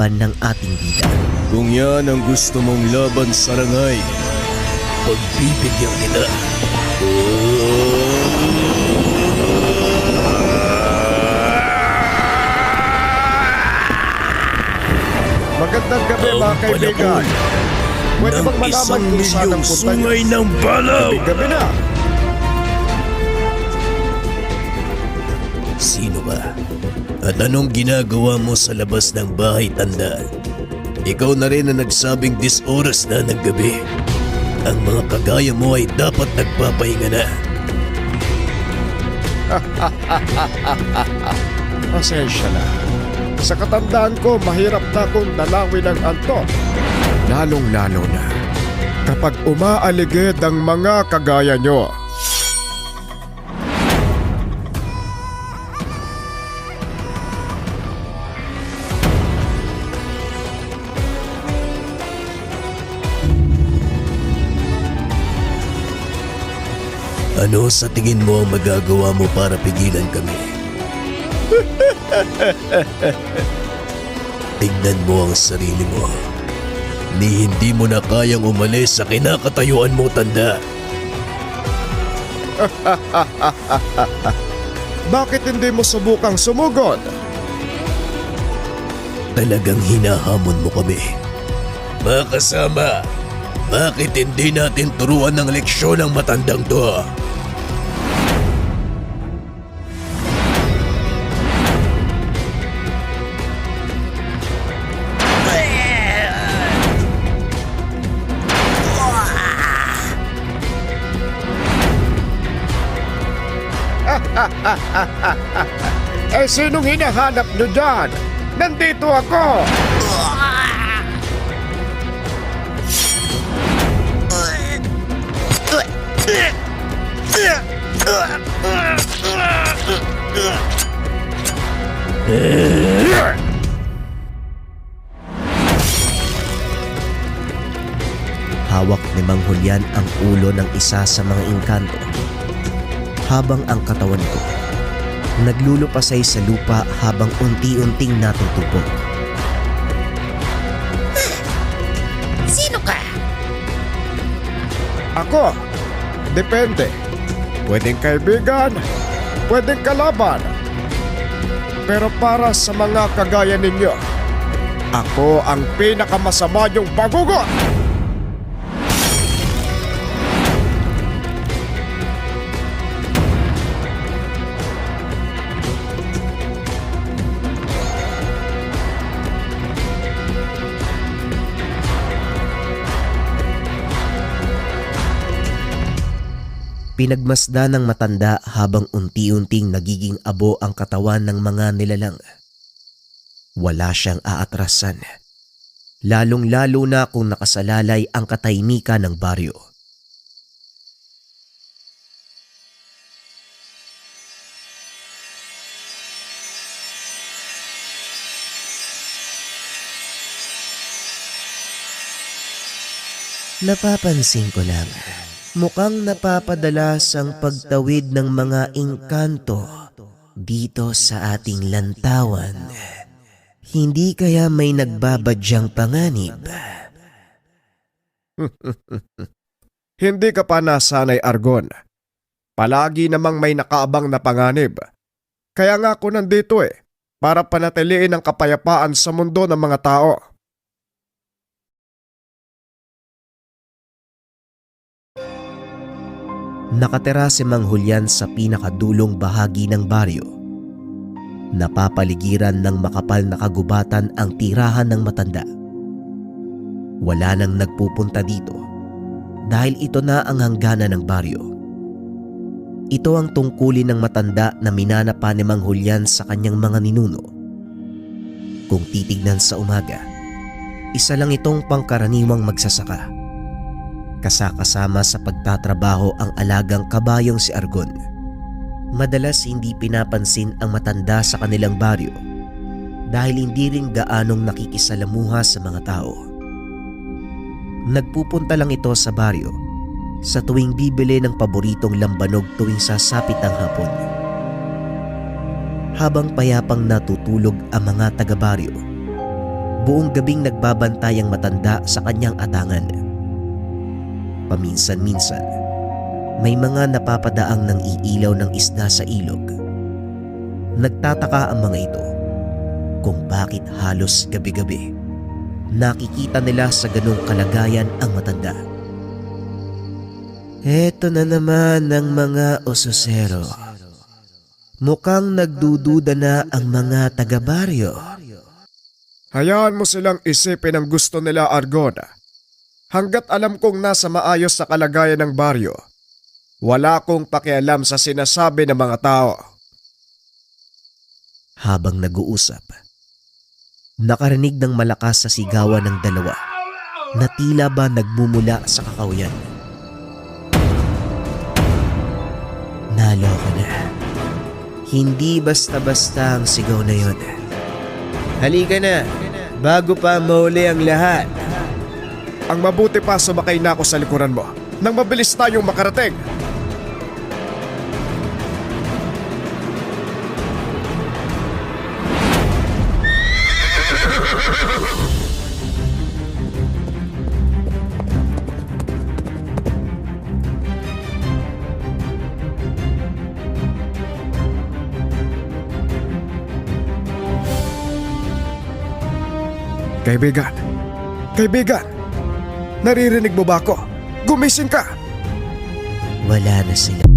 harapan ng ating bida. Kung yan ang gusto mong laban sa rangay, pagbibigyan kita. Magandang gabi mga kaibigan. Pwede bang malaman kung saan ang punta niyo? sungay ng balaw. Gabi na. Sino ka? At anong ginagawa mo sa labas ng bahay tandaan? Ikaw na rin ang nagsabing 10 oras na ng gabi. Ang mga kagaya mo ay dapat nagpapahinga na. Pasensya na. Sa katandaan ko, mahirap na akong dalawin ang antok. Lalong-lalo na kapag umaaligid ang mga kagaya nyo. Ano sa tingin mo ang magagawa mo para pigilan kami? Tignan mo ang sarili mo. Ni hindi mo na kayang umalis sa kinakatayuan mo, tanda. Bakit hindi mo subukang sumugod? Talagang hinahamon mo kami. Mga kasama, bakit hindi natin turuan ng leksyon ang matandang to? Eh sinong hinahanap nyo dyan? Nandito ako! Hawak ni Mang Julian ang ulo ng isa sa mga engkanto, habang ang katawan ko naglulupasay sa lupa habang unti-unting natutupok. Sino ka? Ako? Depende. Pwedeng kaibigan, pwedeng kalaban. Pero para sa mga kagaya ninyo, ako ang pinakamasama niyong bagugot! Pinagmasdan ng matanda habang unti-unting nagiging abo ang katawan ng mga nilalang. Wala siyang aatrasan, lalong-lalo na kung nakasalalay ang katahimikan ng baryo. Napapansin ko lang, mukhang napapadalas ang pagtawid ng mga engkanto dito sa ating lantawan. Hindi kaya may nagbabadyang panganib? Hindi ka pa nasanay, Argon. Palagi namang may nakaabang na panganib. Kaya nga ako nandito para panatiliin ang kapayapaan sa mundo ng mga tao. Nakatira si Mang Julian sa pinakadulong bahagi ng baryo. Napapaligiran ng makapal na kagubatan ang tirahan ng matanda. Wala nang nagpupunta dito dahil ito na ang hangganan ng baryo. Ito ang tungkulin ng matanda na minanapa ni Mang Julian sa kanyang mga ninuno. Kung titignan sa umaga, isa lang itong pangkaraniwang magsasaka. Kasakasama sa pagtatrabaho ang alagang kabayong si Argon. Madalas hindi pinapansin ang matanda sa kanilang baryo dahil hindi rin gaanong nakikisalamuha sa mga tao. Nagpupunta lang ito sa baryo sa tuwing bibili ng paboritong lambanog tuwing sasapit ang hapon. Habang payapang natutulog ang mga taga-baryo, Buong gabing nagbabantay ang matanda sa kanyang atangan. Paminsan-minsan, may mga napapadaang nang iilaw ng isda sa ilog. Nagtataka ang mga ito kung bakit halos gabi-gabi nakikita nila sa ganong kalagayan ang matanda. Eto na naman ang mga ososero. Mukhang nagdududa na ang mga taga-baryo. Hayaan mo silang isipin ang gusto nila, Argon. Hanggat alam kong nasa maayos sa kalagayan ng baryo, wala akong pakialam sa sinasabi ng mga tao. Habang nag-uusap, nakarinig ng malakas sa sigawan ng dalawa na tila ba nagmumula sa kakawayan. Naloko na. Hindi basta-basta ang sigaw na yon. Halika na, bago pa mauli ang lahat. Ang mabuti pa sumakay na ako sa likuran mo nang mabilis tayong makarating. Kaibigan, kaibigan, naririnig mo ba ako? Gumising ka! Wala na sila.